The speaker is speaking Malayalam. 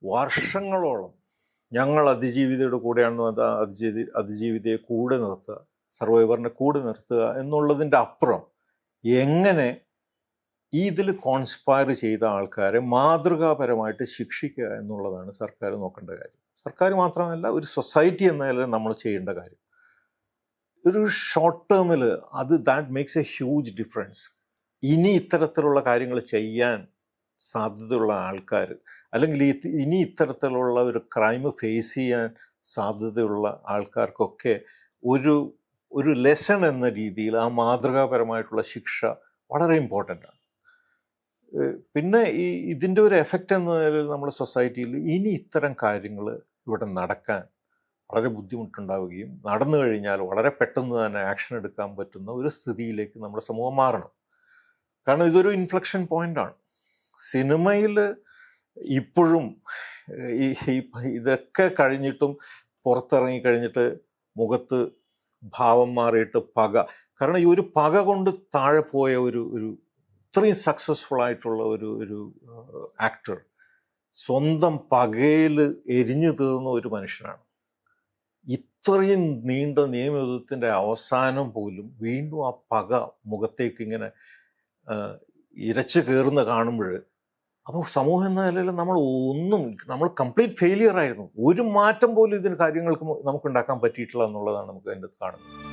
വർഷങ്ങളോളം ഞങ്ങൾ അതിജീവിതയുടെ കൂടെയാണെന്ന് അതിജീവിതയെ കൂടെ നിർത്തുക, സർവൈവറിനെ കൂടെ നിർത്തുക എന്നുള്ളതിൻ്റെ അപ്പുറം എങ്ങനെ ഇതിൽ കോൺസ്പയർ ചെയ്ത ആൾക്കാരെ മാതൃകാപരമായിട്ട് ശിക്ഷിക്കുക എന്നുള്ളതാണ് സർക്കാർ നോക്കേണ്ട കാര്യം. സർക്കാർ മാത്രമല്ല, ഒരു സൊസൈറ്റി എന്ന നിലയിൽ നമ്മൾ ചെയ്യേണ്ട കാര്യം. ഒരു ഷോർട്ട് ടേമിൽ that makes A huge difference. ഇനി ഇത്തരത്തിലുള്ള കാര്യങ്ങൾ ചെയ്യാൻ സാധ്യതയുള്ള ആൾക്കാർ, അല്ലെങ്കിൽ ഇനി ഇത്തരത്തിലുള്ള ഒരു ക്രൈം ഫേസ് ചെയ്യാൻ സാധ്യതയുള്ള ആൾക്കാർക്കൊക്കെ ഒരു ലെസൺ എന്ന രീതിയിൽ ആ മാതൃകാപരമായിട്ടുള്ള ശിക്ഷ വളരെ ഇമ്പോർട്ടൻ്റ് ആണ്. പിന്നെ ഇതിൻ്റെ ഒരു എഫക്റ്റ് എന്ന നിലയിൽ നമ്മുടെ സൊസൈറ്റിയിൽ ഇനി ഇത്തരം കാര്യങ്ങൾ ഇവിടെ നടക്കാൻ വളരെ ബുദ്ധിമുട്ടുണ്ടാവുകയും നടന്നു കഴിഞ്ഞാൽ വളരെ പെട്ടെന്ന് തന്നെ ആക്ഷൻ എടുക്കാൻ പറ്റുന്ന ഒരു സ്ഥിതിയിലേക്ക് നമ്മുടെ സമൂഹം മാറണം. കാരണം ഇതൊരു ഇൻഫ്ലക്ഷൻ പോയിൻ്റാണ്. സിനിമയിൽ ഇപ്പോഴും ഇതൊക്കെ കഴിഞ്ഞിട്ടും പുറത്തിറങ്ങി കഴിഞ്ഞിട്ട് മുഖത്ത് ഭാവം മാറിയിട്ട് പക, കാരണം ഈ ഒരു പക കൊണ്ട് താഴെ പോയ ഒരു ഇത്രയും സക്സസ്ഫുൾ ആയിട്ടുള്ള ഒരു ആക്ടർ സ്വന്തം പകയിൽ എരിഞ്ഞു തീർന്ന ഒരു മനുഷ്യനാണ്. ഇത്രയും നീണ്ട നിയമയുദ്ധത്തിൻ്റെ അവസാനം പോലും വീണ്ടും ആ പക മുഖത്തേക്ക് ഇങ്ങനെ ഇരച്ചു കയറുന്ന കാണുമ്പോൾ, അപ്പോൾ സമൂഹം എന്ന നിലയിൽ നമ്മൾ കംപ്ലീറ്റ് ഫെയിലിയർ ആയിരുന്നു. ഒരു മാറ്റം പോലും ഇതിന് കാര്യങ്ങൾക്ക് നമുക്ക് ഉണ്ടാക്കാൻ പറ്റിയിട്ടില്ല എന്നുള്ളതാണ് നമുക്ക് അതിൻ്റെ കാണുന്നത്.